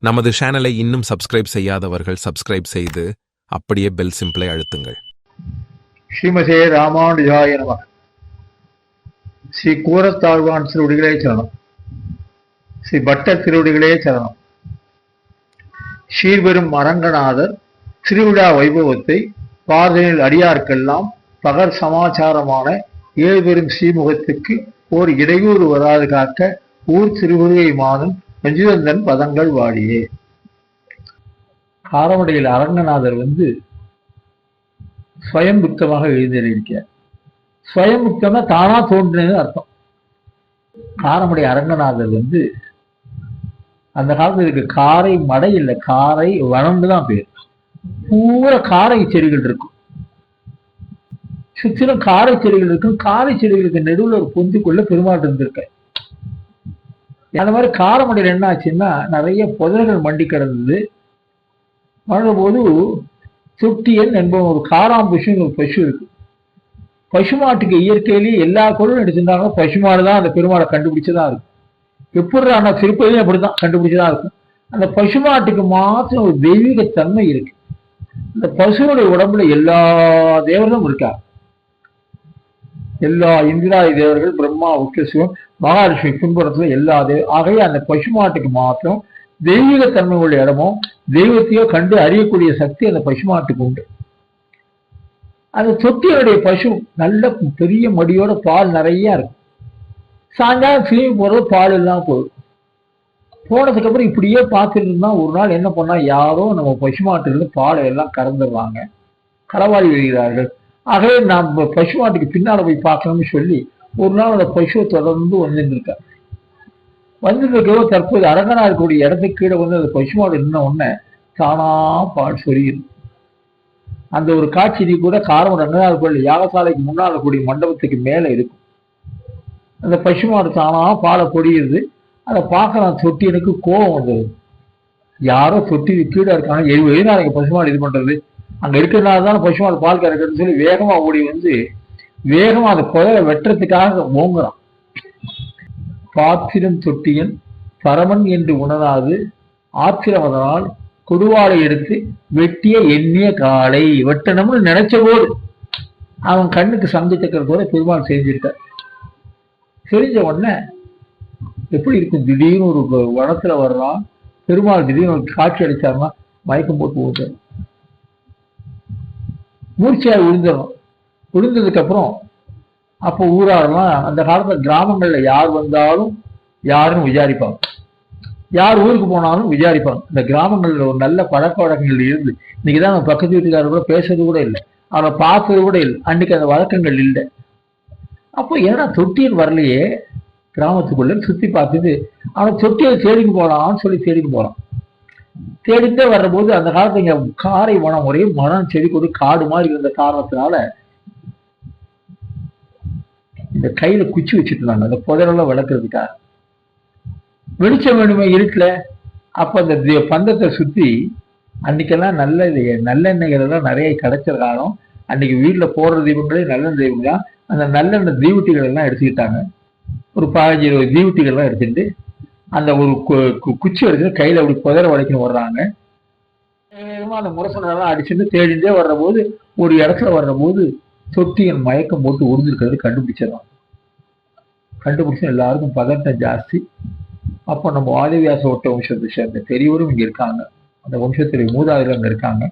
நமது சேனலை இன்னும் சப்ஸ்கிரைப் செய்யாதவர்கள் சப்ஸ்கிரைப் செய்து அப்படியே பெல் சிம்பிளை அழுத்துங்கள். ஸ்ரீமதே ராமானுஜாய நமः. ஸ்ரீ கூரத்தாழ்வான் திருவடிகளே சரணம். ஸ்ரீ பட்டர் திருவடிகளே சரணம். சீர்பெரும் அரங்கநாதர் திருவிழா வைபவத்தை பார்வையில் அடியார்க்கெல்லாம் பகர் சமாச்சாரமான ஏழ்பெரும் ஸ்ரீமுகத்துக்கு ஓர் இடையூறு வராது காக்க ஊர் திருவுருகை மாதம் ரஞ்சிதந்தன் பதங்கள் வாடியே. காரமடையில் அரங்கநாதர் ஸ்வயம்புக்தமாக எழுதியிருக்கிறார். ஸ்வயம்புக்தம்னா தானா தோன்றினது அர்த்தம். காரமடை அரங்கநாதர் அந்த காலத்துல இருக்கு காரை மடை இல்லை, காரை வனம்னு தான் பேர். பூரா காரை செடிகள் இருக்கும், சுற்றிலும் காரை செடிகள் இருக்கும். காரை செடிகளுக்கு நடுவில் ஒரு பொந்துக்குள்ள பெருமாள் இருந்திருக்க. அந்த மாதிரி காரமடையில் என்ன ஆச்சுன்னா நிறைய புதர்கள் மண்டி கிடந்தது. மழை போது சுட்டியன் என்பவன் ஒரு காராம்புஷன் ஒரு பசு இருக்கு. பசுமாட்டுக்கு இயற்கையிலேயே எல்லா குரலும் எடுத்திருந்தாங்க. பசுமாடு தான் அந்த பெருமாளை கண்டுபிடிச்சதான் இருக்கும். எப்படி ஆனா திருப்பதியும் அப்படிதான் கண்டுபிடிச்சதான் இருக்கும். அந்த பசுமாட்டுக்கு மாத்திரம் ஒரு தெய்வீக தன்மை இருக்கு. இந்த பசுனுடைய உடம்புல எல்லா தேவர்களும் இருக்கா. எல்லா இந்திராதி தேவர்கள், பிரம்மா, உக்கிரசிவன், மகாலட்சுமி பின்புறத்துல எல்லா ஆகையே அந்த பசுமாட்டுக்கு மாத்திரம் தெய்வீக தன்மை உள்ள இடமும் தெய்வத்தையோ கண்டு அறியக்கூடிய சக்தி அந்த பசுமாட்டுக்கு உண்டு. அந்த தொட்டியுடைய பசு நல்ல பெரிய மடியோட பால் நிறைய இருக்கும். சாயங்காலம் திரும்பி போறது பால் எல்லாம் போகும். போனதுக்கு அப்புறம் இப்படியே பார்த்துட்டு இருந்தா ஒரு நாள் என்ன பண்ணா யாரோ நம்ம பசுமாட்டிலிருந்து பாலை எல்லாம் கறந்துடுறாங்க, களவாடி வருகிறார்கள். ஆகவே நாம் பசுமாட்டுக்கு பின்னால போய் பார்க்கணும்னு சொல்லி ஒரு நாள் அந்த பசுவை தொடர்ந்து வந்துருக்க. வந்துருக்கோ தற்போது அரங்கனா இருக்கக்கூடிய இடத்துக்கு கீழே அந்த பசுமாடு நின்ன உடனே தானா பால் சொரியுது. அந்த ஒரு காட்சி கூட காரம் ரங்கநாதர் கோயில் யாகசாலைக்கு முன்னால் கூடிய மண்டபத்துக்கு மேல இருக்கும். அந்த பசுமாடு தானா பாலை பொடியுது. அதை பார்க்கலாம் தொட்டி எனக்கு கோபம் வந்தது. யாரோ தொட்டி கீழே இருக்காங்க, எதுனால பசுமாடு இது பண்றது, அங்க இருக்கிறதுனால தானே பசுமாடு பால் கறக்குன்னு சொல்லி வேகமா ஓடி வேகமா அந்த புதரை வெட்டுறதுக்காக ஓங்குறான். பாத்திரம் தொட்டியன் பரமன் என்று உணராது ஆத்திரமதனால் கொடுவாளை எடுத்து வெட்டிய எண்ணிய காலை வெட்டணும்னு நினைச்ச போது அவன் கண்ணுக்கு சந்திச்சக்கிற போல பெருமாள் செஞ்சிருக்க. தெரிஞ்ச உடனே எப்படி இருக்கும், திடீர்னு ஒரு வனத்துல வர்றான் பெருமாள், திடீர்னு ஒரு காட்சி அடிச்சாருன்னா மயக்கம் போட்டு ஊட்டுறோம், மூர்ச்சியாக விழுந்துடும். விழுந்ததுக்கு அப்புறம் அப்போ ஊராரெல்லாம் அந்த காலத்துல கிராமங்கள்ல யார் வந்தாலும் யாருன்னு விசாரிப்பாங்க, யார் ஊருக்கு போனாலும் விசாரிப்பாங்க. இந்த கிராமங்கள்ல ஒரு நல்ல பழக்க வழக்கங்கள் இருந்து இன்னைக்குதான் நம்ம பக்கத்து வீட்டுக்காரர் கூட பேசுறது கூட இல்லை, அவரை பார்த்தது கூட இல்லை. அன்னைக்கு அந்த வழக்கங்கள் இல்லை. அப்போ ஏன்னா தொட்டியன் வரலையே கிராமத்துக்குள்ள சுத்தி பார்த்துட்டு அவன் தொட்டியை தேடிக்கு போலான்னு சொல்லி தேடிக்கு போறான். தேடிட்டே வர்ற போது அந்த காலத்துல இங்க காரை வனம், ஒரே மரம் செடி கொடு காடு மாதிரி இருந்த காரணத்தினால இந்த கையில குச்சி வச்சுட்டு இருந்தாங்க அந்த புதரெல்லாம் விளக்குறதுக்காக. வெளிச்சம் வேணுமே இருட்டுல. அப்ப அந்த பந்தத்தை சுத்தி அன்னைக்கெல்லாம் நல்லெண்ணெய்கள் எல்லாம் நிறைய கிடைச்ச காலம். அன்னைக்கு வீட்டுல போடுற தீபங்களே நல்லெண்ணெய் தீபம் தான். அந்த நல்லெண்ணெய் தீவட்டிகள் எல்லாம் எடுத்துக்கிட்டாங்க. ஒரு 15-20 தீவட்டிகள் எல்லாம் எடுத்துட்டு அந்த ஒரு குச்சி எடுத்து கையில அப்படி புதரை வளைக்கணும் வர்றாங்க. அந்த முரசனெல்லாம் அடிச்சுட்டு தேடிட்டே வர்ற போது ஒரு இடத்துல வர்ற போது தொட்டியன் மயக்கம் போட்டு உறுதிருக்கிறது கண்டுபிடிச்சிடலாம். கண்டுபிடிச்சு எல்லாருக்கும் பதட்டம் ஜாஸ்தி. அப்போ நம்ம ஆதிவியாச ஒட்ட வம்சத்தை சேர்ந்த பெரியவரும் இங்க இருக்காங்க, அந்த வம்சத்துடைய மூதாதையர் அங்க இருக்காங்க.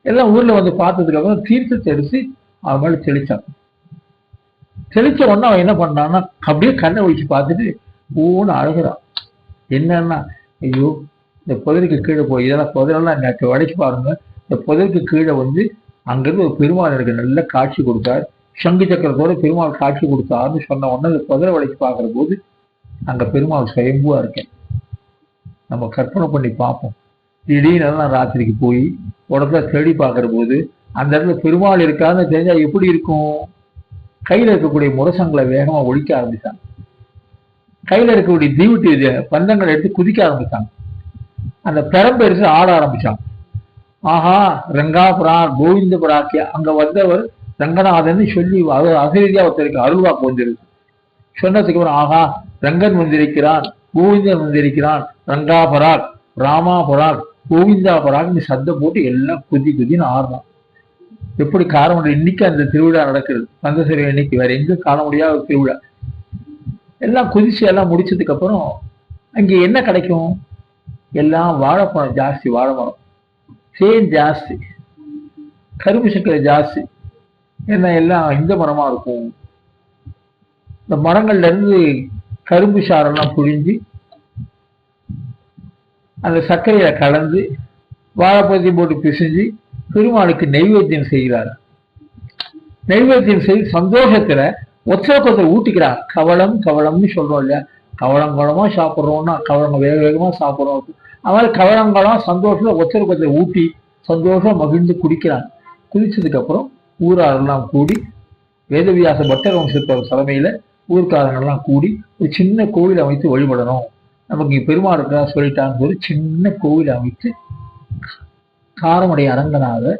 எல்லாம் ஊர்ல பார்த்ததுக்கு அப்புறம் தீர்த்தத்தை எடுத்து அவன் மேல தெளிச்சான். தெளிச்ச உடனே அவன் என்ன பண்ணான்னா அப்படியே கண்ணை ஒழிச்சு பார்த்துட்டு பூன்னு அழுகிறான். என்னன்னா, ஐயோ இந்த புதருக்கு கீழே போய் இதெல்லாம் புதரெல்லாம் எனக்கு வளைச்சு பாருங்க. இந்த புதருக்கு கீழே அங்கிருந்து ஒரு பெருமாள் எனக்கு நல்ல காட்சி கொடுத்தார், சங்கு சக்கரத்தோட பெருமாள் காட்சி கொடுத்தாருன்னு சொன்ன உடனே இந்த புதரை வளைச்சு பார்க்குற போது அங்க பெருமாள் சுயம்புவா இருக்கேன். நம்ம கற்பனை பண்ணி பார்ப்போம். திடீர்னு ராத்திரிக்கு போய் உடத்துல தேடி பார்க்குற போது அந்த இடத்துல பெருமாள் இருக்காருன்னு தெரிஞ்சா எப்படி இருக்கும். கையில இருக்கக்கூடிய முரசங்களை வேகமா ஒழிக்க ஆரம்பிச்சாங்க. கையில இருக்கக்கூடிய தீவட்டி பந்தங்களை எடுத்து குதிக்க ஆரம்பிச்சாங்க. அந்த பெரம்பு எடுத்து ஆட ஆரம்பிச்சாங்க. ஆஹா ரங்காபுரா கோவிந்தபுராக்கியா அங்க வந்தவர் ரங்கநாதன் சொல்லி அசரீதியா ஒருத்தருக்கு அருள்வாக்கு வந்திருக்கு. சொன்னதுக்கு அப்புறம் ஆஹா ரங்கன் வந்திருக்கிறான், கோவிந்தன் வந்திருக்கிறான், ரங்காபராக், ராமாபராக், கோவிந்தாபராக் சத்தம் போட்டு எல்லாம் குதின்னு ஆடுறான். எப்படி காரமடை இன்னைக்கு அந்த திருவிழா நடக்கிறது, கந்தசரி இன்னைக்கு வேற எங்க காண முடியாத திருவிழா. எல்லாம் குதிச்சு எல்லாம் முடிச்சதுக்கு அப்புறம் அங்க என்ன கிடைக்கும்? எல்லாம் வாழைப்பழம் ஜாஸ்தி, வாழைப்பழம் தேன் ஜாஸ்தி, கரும்பு சக்கரை ஜாஸ்தி. என்ன எல்லாம் இந்த மரமா இருக்கும். இந்த மரங்கள்ல இருந்து கரும்பு சாரெல்லாம் புழிஞ்சு அந்த சர்க்கரையில கலந்து வாழைப்பழத்தை போட்டு பிசைஞ்சு பெருமாளுக்கு நைவேத்தியம் செய்கிறார். நைவேத்தியம் செய்து சந்தோஷத்துல ஒத்தரத்தை ஊட்டிக்கிறார். கவளம்னு சொல்றோம் இல்லையா, கவளங்கலமா சாப்பிட்றோம்னா கவளங்க வேக வேகமா சாப்பிட்றோம். அது மாதிரி கவளங்கலம் சந்தோஷத்துல ஒத்தரத்தை ஊட்டி சந்தோஷம் மகிழ்ந்து குடிக்கிறாங்க. குடிச்சதுக்கு அப்புறம் ஊராரெல்லாம் கூடி வேதவியாச பட்டர் வம்சத்தோட தலைமையில ஊர்க்காரங்கள்லாம் கூடி ஒரு சின்ன கோவில் அமைத்து வழிபடணும், நமக்கு இங்க பெருமாள் இருக்கா சொல்லிட்டான்னு சொல்லி சின்ன கோவில் அமைத்து காரமடை அரங்கனாக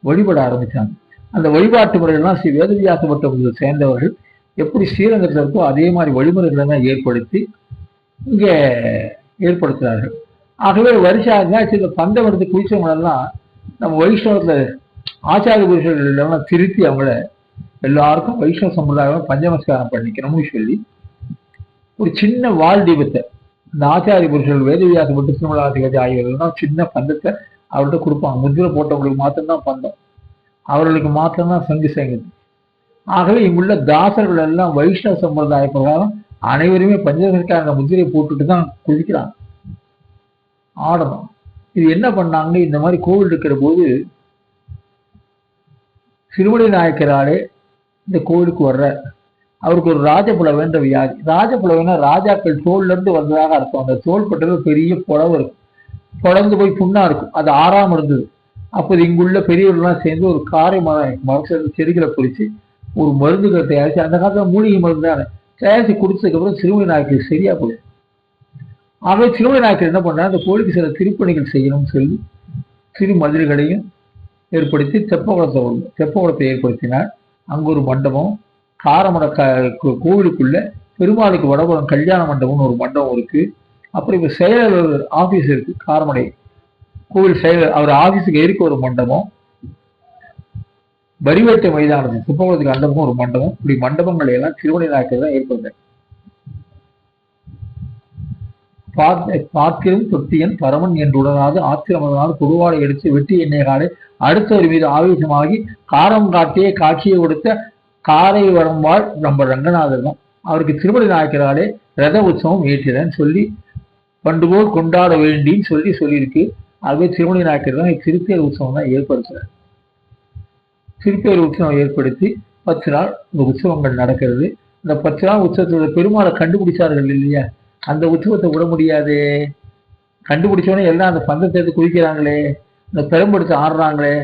வழிபட ஆரம்பிச்சாங்க. அந்த வழிபாட்டு முறைகள்லாம் ஸ்ரீ வேதவியாச பட்டத்தை சேர்ந்தவர்கள் எப்படி ஸ்ரீரங்கத்தில் இருக்கோ அதே மாதிரி வழிமுறைகளெல்லாம் ஏற்படுத்தி இங்க ஏற்படுத்துறார்கள். ஆகவே வருஷம் இந்த பந்தம் எடுத்து குளிச்சவங்களெல்லாம் நம்ம வைஷ்ணவத்துல ஆச்சாரிய புருஷர்கள் எல்லாம் திருத்தி அவங்கள எல்லாருக்கும் வைஷ்ணவ சம்பிரதாயம் பஞ்சமஸ்காரம் பண்ணிக்கணும்னு சொல்லி ஒரு சின்ன வால் தீபத்தை இந்த ஆச்சாரிய புருஷர்கள் வேதவியாசப்பட்டு திருமலாசிகாதி ஆகியோர்கள்லாம் சின்ன பந்தத்தை அவர்கிட்ட கொடுப்பாங்க. முத்திரை போட்டவங்களுக்கு மாத்திரம்தான் பந்தம், அவர்களுக்கு மாத்திரம்தான் சங்கு சங்கதி. ஆகவே இங்குள்ள தாசர்கள் எல்லாம் வைஷ்ணவ சம்பிரதாய பிரகாரம் அனைவருமே பஞ்சமஸ்கார முத்திரை போட்டுட்டு தான் குளிக்கிறாங்க, ஆடணும். இது என்ன பண்ணாங்க, இந்த மாதிரி கோவில் இருக்கிற போது திருமலை நாயக்கராலே இந்த கோவிலுக்கு வர்ற அவருக்கு ஒரு ராஜபுலவன்ற வியாதி. ராஜபுலவனா ராஜாக்கள் தோல்ல இருந்து வந்ததாக அர்த்தம். அந்த தோல் பட்டது பெரிய புடவை இருக்கும், புடந்து போய் புண்ணா இருக்கும், அது ஆறாம இருந்தது. அப்போது இங்குள்ள பெரியவர்கள்லாம் சேர்ந்து ஒரு காரை மரத்திலிருந்து செடிகளை பொறிச்சு ஒரு மருந்துகளை தயாரிச்சு, அந்த காலத்துல மூலிகை மருந்து தானே தயாரிச்சு குடிச்சதுக்கு அப்புறம் திருமலை நாயக்கர் சரியா போயிடும். ஆகவே திருமலை நாயக்கர் என்ன பண்ணா, அந்த கோயிலுக்கு சில திருப்பணிகள் செய்யணும்னு சொல்லி திருமதில்களையும் ஏற்படுத்தி தெப்பகுளத்தை ஏற்படுத்தினார். அங்க ஒரு மண்டபம், காரமட கோவிலுக்குள்ள பெருமாளுக்கு வடபுறம் கல்யாண மண்டபம்னு ஒரு மண்டபம் இருக்கு. அப்புறம் இப்ப செயலர் ஆபீஸ் இருக்கு, காரமடை கோவில் செயலர் அவர் ஆபீஸுக்கு இருக்க ஒரு மண்டபம், வரிவேட்டை மைதானத்துக்கு தெப்பகுளத்துக்கு அந்த பக்கம் ஒரு மண்டபம். இப்படி மண்டபங்களை எல்லாம் திருமலை நாயக்கர் தான் ஏற்படுத்த. பார்க்கிலும் தொட்டியன் பரமன் என்றுடனாது ஆத்திரமதனால் பொதுவாடை எடுத்து வெட்டி எண்ணெய் காலை அடுத்தவர் மீது ஆவேசமாகி காரம் காட்டியே காட்சியை கொடுத்த காரை வரம்பாள் நம்ம ரங்கநாதர் தான். அவருக்கு திருமலை நாயக்கராலே ரத உற்சவம் ஏற்றிறன்னு சொல்லி பண்டுபோல் கொண்டாட வேண்டின்னு சொல்லியிருக்கு. ஆகவே திருமலை நாயக்கர் தான் திருப்பேர் உற்சவம் தான் ஏற்படுத்துறார். திருப்பேர் உற்சவம் ஏற்படுத்தி 10 நாள் இந்த உற்சவங்கள் நடக்கிறது. இந்த 10 நாள் உற்சவத்தோட பெருமாளை கண்டுபிடிச்சார்கள் இல்லையா, அந்த உற்சவத்தை விட முடியாது. கண்டுபிடிச்சோடனே எல்லாம் அந்த பந்தத்தை எடுத்து குதிக்கிறாங்களே, இந்த பெரும்பெடுத்து ஆடுறாங்களே,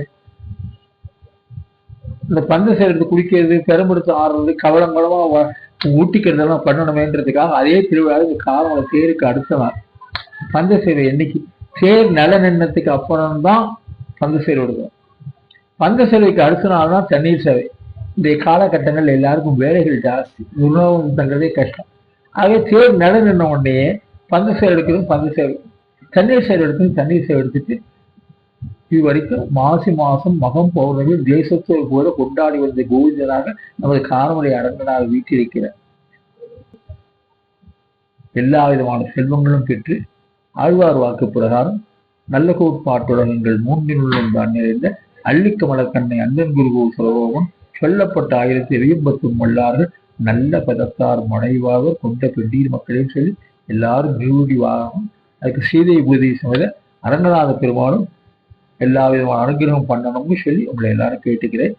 இந்த பந்த சேர்த்து குடிக்கிறது, பெரும்பெடுத்து ஆடுறது, கவலங்களமா ஊட்டிக்கிறதெல்லாம் பண்ணணுமேன்றதுக்காக அதே திருவிழா இந்த காரமடை தேருக்கு அடுத்த நாள் பந்த சேவை என்னைக்கு தேர் நல நின்னத்துக்கு அப்புறம்தான் பந்த சேவை விடுவோம். பந்த சேவைக்கு அடுத்த நாள் தான் தண்ணீர் சேவை. இந்த காலகட்டங்கள் எல்லாருக்கும் வேலைகள் ஜாஸ்தி, உணவு தங்கிறதே கஷ்டம். ஆகவே தேர் நட நின்ன உடனே பந்த சேவை எடுக்கணும், பந்த சேவை தண்ணீர் சேவை எடுக்கணும், தண்ணீர் சேவை எடுத்துட்டு இது வரைக்கும் மாசி மாசம் மகம் பௌர்ணமி தேசத்தோடு கூட கொண்டாடி வந்த கோவிந்தனாக நமது காரமடை அரங்கனாக வீட்டிருக்கிற எல்லா விதமான செல்வங்களும் பெற்று ஆழ்வார் வாக்கு பிரகாரம் நல்ல கோட்பாட்டுடன் எங்கள் 3 உள்ளம் தான் நிறைந்த அள்ளிக்கமலர் கண்ணை அண்ணன் குருகோ சுலபம் சொல்லப்பட்ட 1080 வல்லார்கள் நல்ல பதத்தார் மனைவாக கொண்ட பெண்டீர் மக்களையும் சொல்லி எல்லாரும் நிறுவடிவாகவும் அதுக்கு சீதை பூதி சமத அரங்கநாத பெருமாளும் எல்லா விதமான அனுகிரகம் பண்ணணும்னு சொல்லி உங்களை எல்லாரும் கேட்டுக்கிறேன்.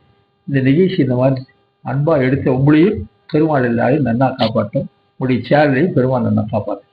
இந்த நிகழ்ச்சி இந்த மாதிரி அன்பா எடுத்த உங்களையும் பெருமாள் எல்லாரையும் நன்னா காப்பாற்றும், உங்களுடைய சேனலையும் பெருமாள் நன்னா காப்பாற்றும்.